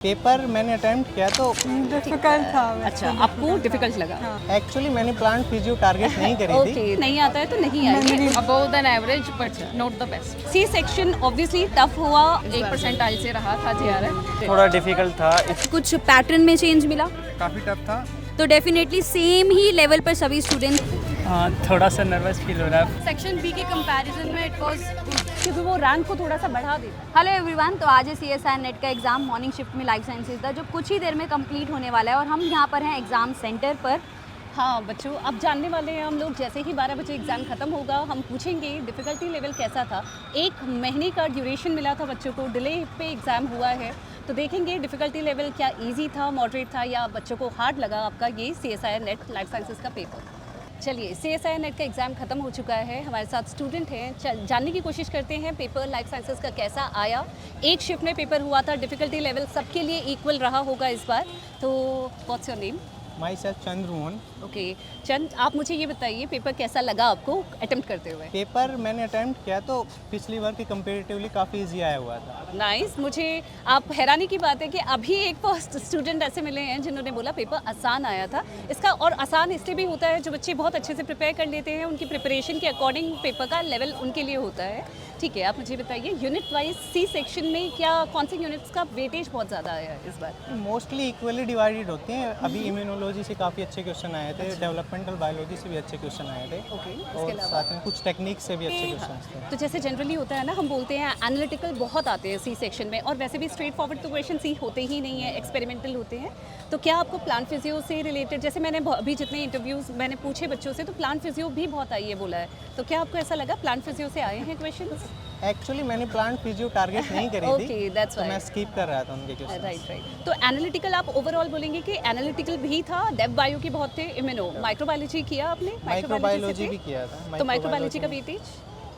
Paper मैंने attempt किया तो डिफिकल्ट था। अच्छा, आपको डिफिकल्ट लगा? एक्चुअली मैंने प्लांट फिजियो टारगेट नहीं करी थी। ओके, नहीं आता है तो नहीं आएगी। Above then average but not the best. C section obviously tough हुआ, 1% आइल से रहा था JRF। थोड़ा डिफिकल्ट था। कुछ पैटर्न में चेंज मिला काफ़ी टफ था। तो डेफिनेटली सेम ही लेवल पर सभी स्टूडेंट। थोड़ा सा नर्वस फील हो रहा है। सेक्शन बी के कंपैरिजन में इट वाज क्योंकि वो रैंक को थोड़ा सा बढ़ा देता। हेलो एवरीवन, तो आज है CSIR नेट का एग्ज़ाम मॉर्निंग शिफ्ट में लाइफ साइंसेज का, जो कुछ ही देर में कंप्लीट होने वाला है और हम यहाँ पर हैं एग्ज़ाम सेंटर पर। हाँ बच्चों, अब जानने वाले हैं हम लोग। जैसे ही 12 बजे एग्ज़ाम ख़त्म होगा, हम पूछेंगे डिफ़िकल्टी लेवल कैसा था। 1 महीने का ड्यूरेशन मिला था बच्चों को, डिले पे एग्ज़ाम हुआ है, तो देखेंगे डिफ़िकल्टी लेवल क्या इजी था, मॉडरेट था, या बच्चों को हार्ड लगा आपका ये CSIR नेट लाइफ साइंसेज का पेपर। चलिए, CSIR नेट का एग्ज़ाम ख़त्म हो चुका है, हमारे साथ स्टूडेंट हैं, जानने की कोशिश करते हैं पेपर लाइफ साइंसेज का कैसा आया। एक शिफ्ट में पेपर हुआ था, डिफ़िकल्टी लेवल सबके लिए इक्वल रहा होगा इस बार। तो what's your name? My self Chandra Mohan. Okay Chand, आप मुझे ये बताइए पेपर कैसा लगा आपको अटेम्प्ट करते हुए? पेपर मैंने अटेम्प्ट किया तो पिछली बार के कंपेरेटिवली काफ़ी इजी आया हुआ था। नाइस। मुझे आप हैरानी की बात है कि अभी एक फर्स्ट स्टूडेंट ऐसे मिले हैं जिन्होंने बोला पेपर आसान आया था। इसका और आसान इसलिए भी होता है जो बच्चे बहुत अच्छे से प्रिपेयर कर लेते हैं, उनकी प्रिपरेशन के अकॉर्डिंग पेपर का लेवल उनके लिए होता है। ठीक है, आप मुझे बताइए यूनिट वाइज सी सेक्शन में क्या कौन से यूनिट्स का वेटेज बहुत ज़्यादा आया है इस बार? मोस्टली इक्वली डिवाइडेड होते हैं। अभी इम्यूनोलॉजी से काफ़ी अच्छे क्वेश्चन आए थे, डेवलपमेंटल बायोलॉजी से भी अच्छे क्वेश्चन आए थे, ओके, और साथ में कुछ टेक्निक से भी अच्छे क्वेश्चन थे। तो जैसे जनरली होता है ना, हम बोलते हैं एनालिटिकल बहुत आते हैं सी सेक्शन में, और वैसे भी स्ट्रेट फॉरवर्ड तो क्वेश्चन सी होते ही नहीं है, एक्सपेरिमेंटल होते हैं। तो क्या आपको प्लांट फिजियो से रिलेटेड, जैसे मैंने अभी जितने इंटरव्यूज़ मैंने पूछे बच्चों से, तो प्लांट फिजियो भी बहुत आई है बोला है, तो क्या आपको ऐसा लगा प्लांट फिजियो से आए हैं क्वेश्चन? एक्चुअली मैंने प्लांट फिजियो टारगेट नहीं करी थी। ओके, दैट्स तो मैं स्किप कर रहा था उनके क्वेश्चन। राइट। तो एनालिटिकल आप ओवरऑल बोलेंगे कि एनालिटिकल भी था, डेव बायो के बहुत थे, इम्यूनो, माइक्रोबायोलॉजी किया आपने? माइक्रोबायोलॉजी भी किया था। तो माइक्रोबायोलॉजी का वेटेज?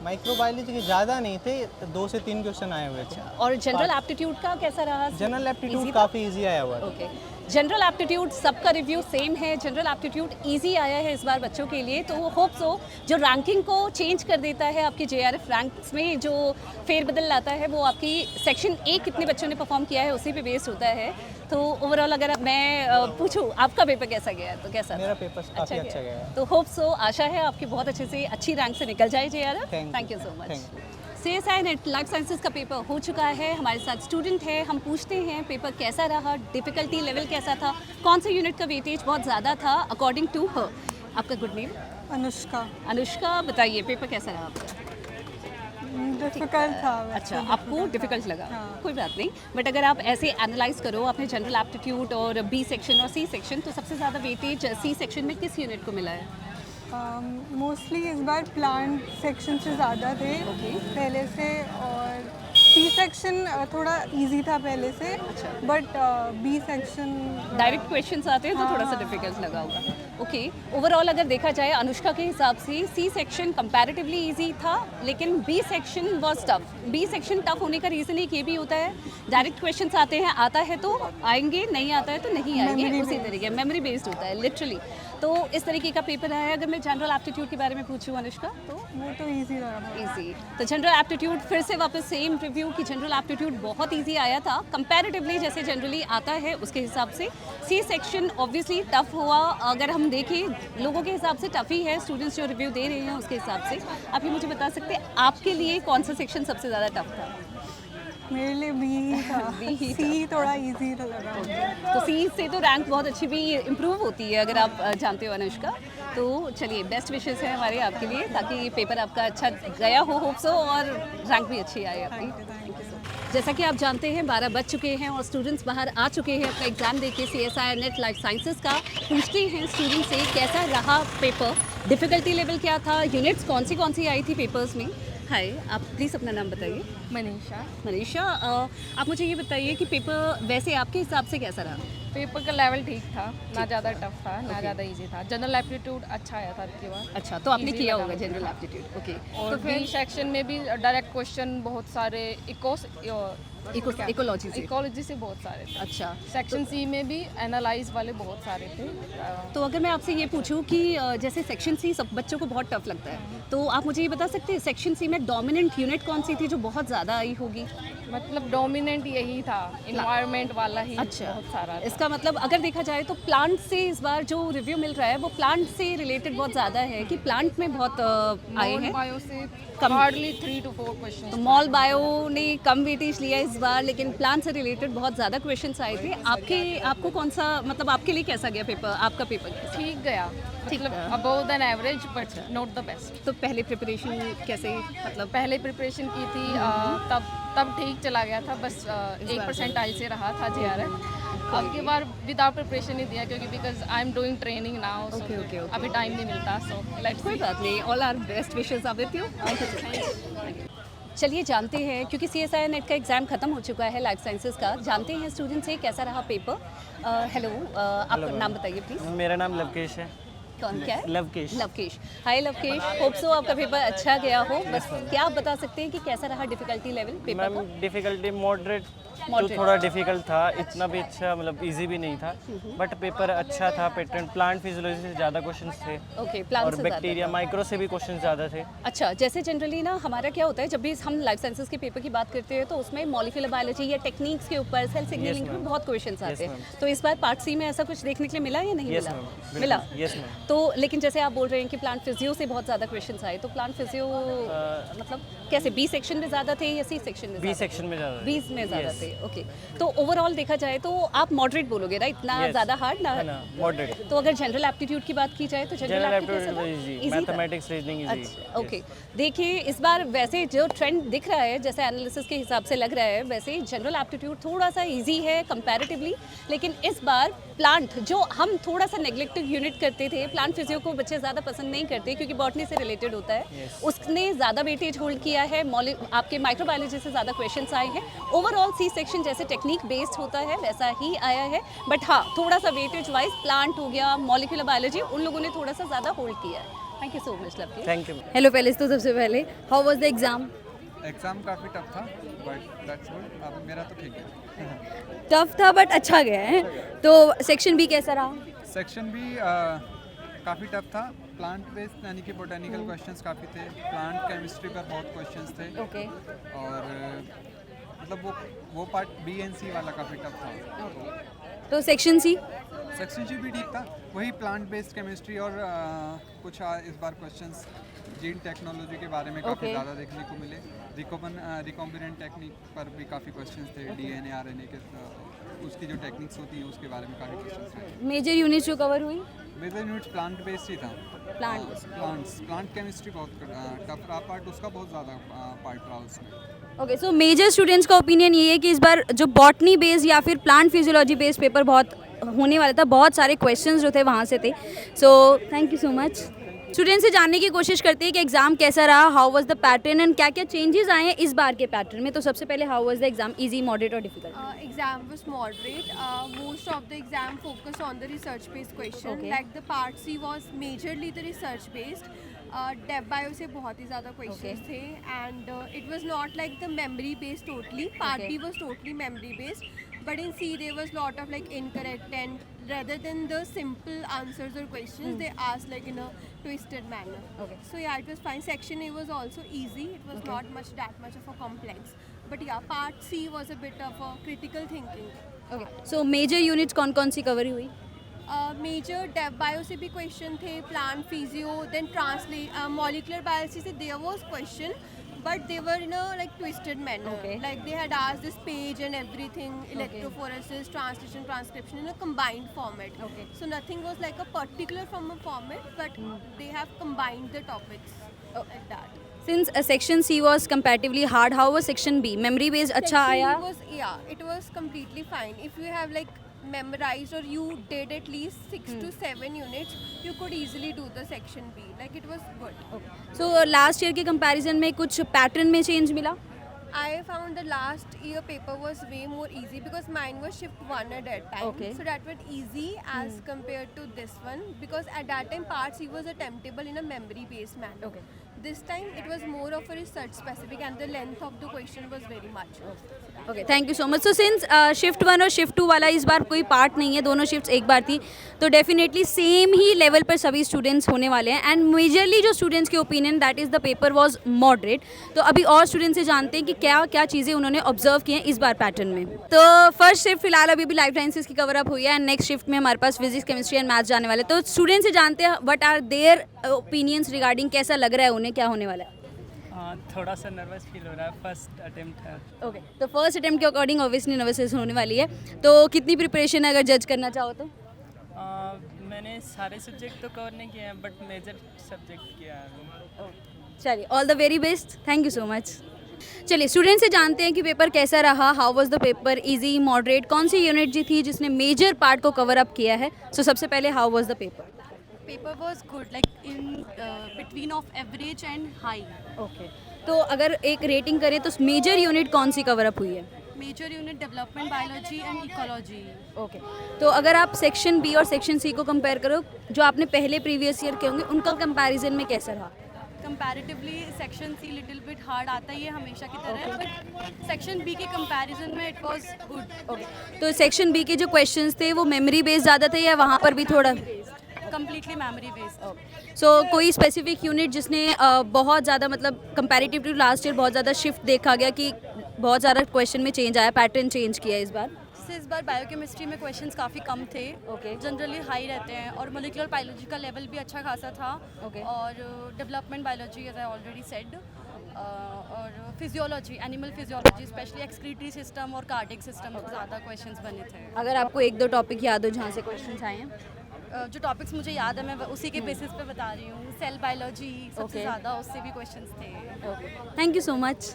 माइक्रोबायोलॉजी के ज़्यादा नहीं थे, 2 से 3 क्वेश्चन आए हुए थे। और जनरल एप्टीट्यूड का कैसा रहा? जनरल एप्टीट्यूड काफ़ी इजी आया हुआ था। ओके, जनरल एप्टीट्यूड सबका रिव्यू सेम है, जनरल एप्टीट्यूड इजी आया है इस बार बच्चों के लिए। तो होप सो जो रैंकिंग को चेंज कर देता है, आपकी JRF रैंक्स में जो फेरबदल लाता है, वो आपकी सेक्शन A कितने बच्चों ने परफॉर्म किया है उसी पे बेस्ड होता है। तो ओवरऑल अगर मैं पूछूं आपका पेपर कैसा गया है, तो कैसा? मेरा पेपर काफ़ी अच्छा गया है। तो होप सो, आशा है आपकी बहुत अच्छे से अच्छी रैंक से निकल जाए JRF। Thank you so much. CSIR net life sciences का पेपर हो चुका है, हमारे साथ स्टूडेंट है, हम पूछते हैं पेपर कैसा रहा, डिफ़िकल्टी लेवल कैसा था, कौन से यूनिट का वेटेज बहुत ज़्यादा था अकॉर्डिंग टू हर। आपका गुड नेम? अनुष्का। अनुष्का, बताइए पेपर कैसा रहा आपका? डिफिकल्ट था। अच्छा, आपको डिफ़िकल्ट लगा? कोई बात नहीं, बट अगर आप ऐसे एनालाइज करो, आपने जनरल एप्टीट्यूड और B सेक्शन और C सेक्शन, तो सबसे ज़्यादा वेटेज C सेक्शन में किस यूनिट को मिला है? मोस्टली इस बार प्लांट सेक्शन से ज़्यादा थे पहले से, और C सेक्शन थोड़ा इजी था पहले से, but B section direct questions आते हैं तो थोड़ा सा डिफिकल्ट लगा होगा। ओके, ओवरऑल अगर देखा जाए अनुष्का के हिसाब से C सेक्शन कंपैरेटिवली इजी था, लेकिन B section was tough. B section tough होने का रीज़न एक ये भी होता है, डायरेक्ट क्वेश्चंस आते हैं, आता है तो आएंगे, नहीं आता है तो नहीं आएंगे, उसी तरीके मेमोरी बेस्ड होता है लिटरली। तो इस तरीके का पेपर है। अगर मैं जनरल एप्टीट्यूड के बारे में पूछूं अनुष्का, तो वो तो इजी रहा। इजी, तो जनरल एप्टीट्यूड फिर से वापस सेम रिव्यू कि जनरल एप्टीट्यूड बहुत इजी आया था कंपैरेटिवली, जैसे जनरली आता है उसके हिसाब से। C सेक्शन ऑब्वियसली टफ हुआ, अगर हम देखें लोगों के हिसाब से टफ ही है, स्टूडेंट्स जो रिव्यू दे रहे हैं उसके हिसाब से। आप ये मुझे बता सकते हैं आपके लिए कौन सा सेक्शन सबसे ज़्यादा टफ था? मेरे लिए B ही था। C थोड़ा इजी लगा। तो C से तो रैंक बहुत अच्छी भी इम्प्रूव होती है, अगर आप जानते हो अनुष्का। तो चलिए, बेस्ट विशेस हैं हमारे आपके लिए, ताकि पेपर आपका अच्छा गया हो होप सो, और रैंक भी अच्छी आए आपकी। Thank you so. जैसा कि आप जानते हैं 12 बज चुके हैं और स्टूडेंट्स बाहर आ चुके हैं अपना एग्जाम देके CSIR नेट लाइफ साइंसेज का। पूछते हैं स्टूडेंट से कैसा रहा पेपर, डिफ़िकल्टी लेवल क्या था, यूनिट्स कौन सी आई थी पेपर्स में। हाय, आप प्लीज़ अपना नाम बताइए। मनीषा। मनीषा, आप मुझे ये बताइए कि पेपर वैसे आपके हिसाब से कैसा रहा? पेपर का लेवल ठीक था, ना ज़्यादा टफ था ना ज़्यादा इजी था। जनरल एप्टीट्यूड अच्छा आया था आपकी बार। अच्छा, तो आपने Easy किया लगा होगा मुझे। General aptitude. ओके, और तो फिर बी सेक्शन में भी डायरेक्ट क्वेश्चन बहुत सारे इकोलॉजी से। इकोलॉजी से बहुत सारे थे। अच्छा, सेक्शन सी में भी एनालाइज वाले बहुत सारे थे। तो अगर मैं आपसे ये पूछूं कि जैसे सेक्शन सी सब बच्चों को बहुत टफ लगता है, तो आप मुझे ये बता सकते हैं सेक्शन सी में डोमिनेंट यूनिट कौन सी थी जो बहुत ज़्यादा आई होगी? मतलब डोमिनेंट यही था, इन्वायरमेंट वाला ही अच्छा, बहुत सारा था। इसका मतलब अगर देखा जाए तो प्लांट से इस बार जो रिव्यू मिल रहा है वो प्लांट से रिलेटेड बहुत ज़्यादा है कि प्लांट में बहुत आए नॉन हैं। बायो से कम। Hardly 3 to 4 question. तो मॉल बायो ने कम वेटेज लिया इस बार, लेकिन प्लांट से रिलेटेड बहुत ज़्यादा क्वेश्चंस आए थे। आपको कौन सा, मतलब आपके लिए कैसा गया पेपर, आपका पेपर कैसा? ठीक गया, मतलब above then average but not the best. तो पहले प्रिपरेशन कैसे, मतलब पहले प्रिपरेशन की थी तब ठीक चला गया था, बस 1% आई से रहा था JRF। अब की बार विदाउट प्रिपरेशन ही दिया क्योंकि because I am doing training now, Okay. अभी टाइम नहीं मिलता, सो लेट्स कोई बात नहीं, all are best wishes are with you. चलिए जानते हैं, क्योंकि CSIR नेट का एग्ज़ाम ख़त्म हो चुका है लाइफ साइंसेज का, जानते हैं स्टूडेंट से कैसा रहा पेपर। हेलो, आपका नाम बताइए प्लीज़। मेरा नाम लवकेश है। कौन, क्या है? लवकेश। लवकेश। हाय लवकेश, होप सो आपका पेपर अच्छा गया हो। बस क्या आप बता सकते हैं कि कैसा रहा डिफ़िकल्टी लेवल पेपर का? मैम डिफ़िकल्टी मॉडरेट तो Moderate। थोड़ा डिफ़िकल्ट था, इतना भी अच्छा मतलब इजी भी नहीं था, बट पेपर अच्छा था। पैटर्न प्लांट फिजियोलॉजी से ज़्यादा क्वेश्चंस थे ओके, प्लान और से ज़्यादा बैक्टीरिया था। माइक्रो से भी क्वेश्चंस ज़्यादा थे। अच्छा, जैसे जनरली ना हमारा क्या होता है, जब भी हम लाइफ साइंसेज के पेपर की बात करते हैं तो उसमें मॉलिक्यूलर बायोलॉजी या टेक्निक्स के ऊपर, सेल सिग्नलिंग पे बहुत क्वेश्चंस आते हैं। ma'am। तो इस बार पार्ट सी में ऐसा कुछ देखने के लिए मिला या नहीं Yes, मिला? ma'am, बिल्कुल। मिला। Yes, ma'am। तो लेकिन जैसे आप बोल रहे हैं कि प्लांट फिजियो से बहुत ज़्यादा क्वेश्चंस आए, तो प्लांट फिजियो मतलब कैसे, बी सेक्शन में ज़्यादा थे या सी सेक्शन में? बी सेक्शन में ज़्यादा थे। 20 में ज़्यादा Yes। थे। ओके, तो ओवरऑल देखा जाए तो आप मॉडरेट बोलोगे राइट, इतना Yes। ज़्यादा हार्ड ना? है ना, मॉडरेट। तो अगर जनरल एप्टीट्यूड की बात की जाए तो general general aptitude aptitude easy, mathematics reasoning easy. अच्छा, ओके। देखिए इस बार वैसे जो ट्रेंड दिख रहा है, जैसे एनालिसिस के हिसाब से लग रहा है, वैसे जनरल एप्टीट्यूड थोड़ा सा इजी है कंपैरेटिवली, लेकिन इस बार प्लांट जो हम थोड़ा सा नेग्लेक्टेड यूनिट करते थे, प्लांट फिजियो को बच्चे ज़्यादा पसंद नहीं करते क्योंकि बॉटनी से रिलेटेड होता है, उसने ज़्यादा वेटेज होल्ड किया है। आपके माइक्रोबायोलॉजी से ज़्यादा क्वेश्चंस आए हैं। ओवरऑल सी सेक्शन जैसे टेक्निक बेस्ड होता है वैसा ही आया है, बट हाँ थोड़ा सा वेटेज वाइज प्लांट हो गया, मॉलिक्यूलर बायोलॉजी, उन लोगों ने थोड़ा सा ज़्यादा होल्ड किया है। Thank you so much love. Thank you. Hello, पहले तो सबसे पहले how was the exam? Exam काफ़ी टफ था बट दैट्स गुड। अब मेरा तो ठीक है। टफ था बट अच्छा गया है। तो सेक्शन बी कैसा रहा? सेक्शन भी काफ़ी टफ था। प्लांट बेस्ड यानी कि बोटेनिकल क्वेश्चंस काफ़ी थे। प्लांट केमिस्ट्री पर बहुत क्वेश्चंस थे। ओके। और मतलब वो पार्ट बी एंड सी वाला काफ़ी टफ था। तो सेक्शन सी? सेक्शन सी भी ठीक था, वही प्लांट बेस्ड केमिस्ट्री और कुछ इस बार क्वेश्चंस जीन टेक्नोलॉजी के बारे में काफ़ी Okay। ज़्यादा देखने को मिले। रिकॉम्बिनेंट टेक्निक पर भी काफ़ी क्वेश्चंस थे। DNA RNA के उसकी जो टेक्निक्स होती हैं उसके बारे में काफ़ी क्वेश्चंस थे। मेजर यूनिट्स जो कवर हुई? मेजर यूनिट्स प्लांट बेस्ड ही था। Plant प्लांट केमिस्ट्री बहुत टफ रहा पार्ट, उसका बहुत ज़्यादा पार्ट रहा उसमें। ओके, सो मेजर स्टूडेंट्स का ओपिनियन ये है कि इस बार जो बॉटनी बेस्ड या फिर प्लांट फिजियोलॉजी बेस्ड पेपर बहुत होने वाला था, बहुत सारे क्वेश्चंस जो थे वहाँ से थे। So thank you so much. Student से जानने की कोशिश करते हैं कि एग्ज़ाम कैसा रहा, how was the pattern and क्या क्या चेंजेस आए हैं इस बार के पैटर्न में। तो सबसे पहले how was the exam, easy, moderate और difficult? Exam was moderate. Most of the exam focused on the research-based question. Okay. Like the part C was majorly the research-based. Dev Bio से बहुत ही ज़्यादा questions थे, and it was not like the memory-based totally. Part Okay. B was totally memory-based, but in C there was lot of like incorrect, and rather than the simple answers or questions, they asked like in a twisted manner. Okay. So yeah, it was fine. Section A was also easy. It was not that much of a complex. But yeah, part C was a bit of a critical thinking. Okay, so major units कौन कौन सी cover हुई? Major dev bio से भी question थे, plant physio, then translate molecular biology से there was question, but they were in a like twisted manner. Okay. Like they had asked this page and everything, electrophoresis, translation, transcription in a combined format. Okay. So nothing was like a particular from a format, but they have combined the topics like that. Since section C was comparatively hard, how was section B? Memory based अच्छा Section आया? B was, yeah, it was completely fine. If you have like memorized or you did at least 6 to 7 units, you could easily do the section B. Like it was good. So last year के comparison में कुछ pattern में change मिला? I found the last year paper was way more easy because mine was shift 1 at that time. Okay. So that was easy as compared to this one because at that time part C was attemptable in a memory based manner. Okay. This time it was more of a research specific and the length of the question was very much. Okay thank you so much. So since shift 1 और shift 2 वाला इस बार कोई part नहीं है, दोनों shifts एक बार थी, तो डेफिनेटली सेम ही लेवल पर सभी स्टूडेंट्स होने वाले हैं। एंड मेजरली जो स्टूडेंट्स के opinion that is the paper was moderate. तो अभी और स्टूडेंट्स से जानते हैं कि क्या क्या चीज़ें उन्होंने ऑब्जर्व की हैं इस बार पैटर्न में। तो फर्स्ट शिफ्ट फिलहाल अभी भी लाइफ साइंसेज की कवर अप हुई है एंड नेक्स्ट शिफ्ट में हमारे पास फिजिक्स केमिस्ट्री एंड मैथ्स जाने वाले। तो स्टूडेंट्स से जानते हैं what are their opinions regarding, कैसा लग रहा है उन्हें, क्या होने वाला है। थोड़ा सा नर्वस फील हो रहा है, फर्स्ट अटेम्प्ट है। ओके तो फर्स्ट अटेम्प्ट के अकॉर्डिंग ऑब्वियसली नर्वसनेस होने वाली है। तो कितनी प्रिपरेशन है अगर जज करना चाहो तो? मैंने सारे सब्जेक्ट तो कवर नहीं किए हैं बट मेजर सब्जेक्ट किया है। चलिए all the very best, thank you so much. चलिए स्टूडेंट से जानते हैं कि पेपर कैसा रहा, how was the paper, easy, moderate, कौन सी यूनिट जी थी जिसने मेजर पार्ट को कवर अप किया है। सो सबसे पहले how was the paper? Paper was good, like in between of average and high. Okay तो अगर एक रेटिंग करें तो मेजर यूनिट कौन सी कवर अप हुई है? Major unit development biology and ecology. Okay तो अगर आप सेक्शन बी और सेक्शन सी को कंपेयर करो, जो आपने पहले प्रीवियस ईयर के होंगे उनका कंपैरिजन में कैसा रहा? Comparatively section C little bit hard आता ही है हमेशा की तरह, बट सेक्शन बी के कंपैरिजन में इट वाज गुड। ओके तो सेक्शन बी के जो क्वेश्चंस थे वो मेमोरी बेस्ड ज़्यादा थे या वहाँ पर भी थोड़ा? Completely memory based. सो कोई स्पेसिफिक यूनिट जिसने बहुत ज़्यादा मतलब कंपैरेटिव टू लास्ट ईयर बहुत ज़्यादा शिफ्ट देखा गया कि बहुत ज़्यादा क्वेश्चन में चेंज आया, पैटर्न चेंज किया इस बार? जैसे इस बार बायोकेमिस्ट्री में क्वेश्चंस काफ़ी कम थे, जनरली हाई रहते हैं, और मोलिकुलर बायोलॉजी का लेवल भी अच्छा खासा था, और development biology as I already said, और physiology, animal physiology specially excretory system और कार्डिक सिस्टम ज़्यादा क्वेश्चंस बने थे। अगर आपको एक दो टॉपिक याद हो जहाँ से क्वेश्चंस आए हैं? जो टॉपिक्स मुझे याद है मैं उसी के बेसिस पे बता रही हूँ। सेल बायोलॉजी सबसे ज़्यादा, उससे भी क्वेश्चंस थे। Thank you so much.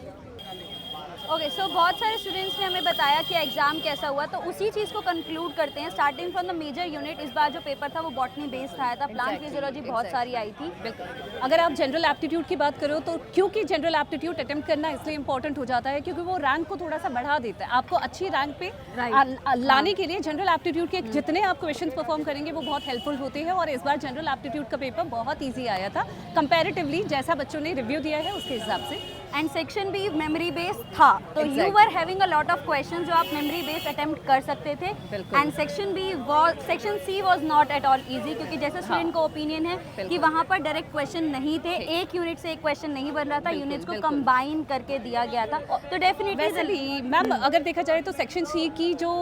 Okay so बहुत सारे स्टूडेंट्स ने हमें बताया कि एग्ज़ाम कैसा हुआ, तो उसी चीज़ को कंक्लूड करते हैं। Starting from the major unit, इस बार जो पेपर था वो बॉटनी बेस्ड आया था, प्लांट फिजियोलॉजी बहुत सारी आई थी। बिल्कुल। अगर आप जनरल एप्टीट्यूड की बात करो तो क्योंकि जनरल एप्टीट्यूड अटेम्प्ट करना इसलिए इंपॉर्टेंट हो जाता है क्योंकि वो रैंक को थोड़ा सा बढ़ा देता है। आपको अच्छी रैंक पे लाने के लिए जनरल एप्टीट्यूड के जितने आप क्वेश्चन परफॉर्म करेंगे वो बहुत हेल्पफुल होते हैं, और इस बार जनरल एप्टीट्यूड का पेपर बहुत ईजी आया था कंपैरेटिवली, जैसा बच्चों ने रिव्यू दिया है उसके हिसाब से। And section B memory based था, तो you were having a lot of questions जो आप मेमोरी बेस्ड अटेम्प्ट कर सकते थे। And section C was not at all easy, क्योंकि जैसे स्टूडेंट को ओपिनियन है कि वहाँ पर डायरेक्ट क्वेश्चन नहीं थे, एक यूनिट से एक क्वेश्चन नहीं बन रहा था, यूनिट्स को कंबाइन करके दिया गया था। तो डेफिनेटली मैम अगर देखा जाए तो सेक्शन सी की जो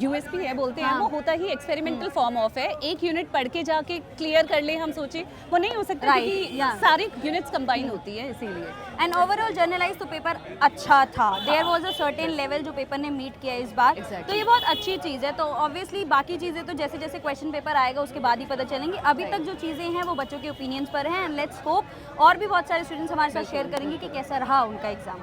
यूएसपी है बोलते हैं वो होता ही एक्सपेरिमेंटल फॉर्म ऑफ है। एक यूनिट पढ़ के जाके क्लियर कर ले हम सोचे, वो नहीं हो सकता क्योंकि सारी यूनिट्स कंबाइन होती है इसीलिए। एंड ओवरऑल जर्नलाइज तो पेपर अच्छा था, there was a certain level जो पेपर ने मीट किया इस बार। तो ये बहुत अच्छी चीज़ है। तो ऑब्वियसली बाकी चीज़ें तो जैसे जैसे क्वेश्चन पेपर आएगा उसके बाद ही पता चलेंगी। अभी तक जो चीज़ें हैं वो बच्चों के ओपिनियंस पर हैं, एंड लेट्स होप और भी बहुत सारे स्टूडेंट्स हमारे साथ शेयर करेंगे कि कैसा रहा उनका एग्जाम।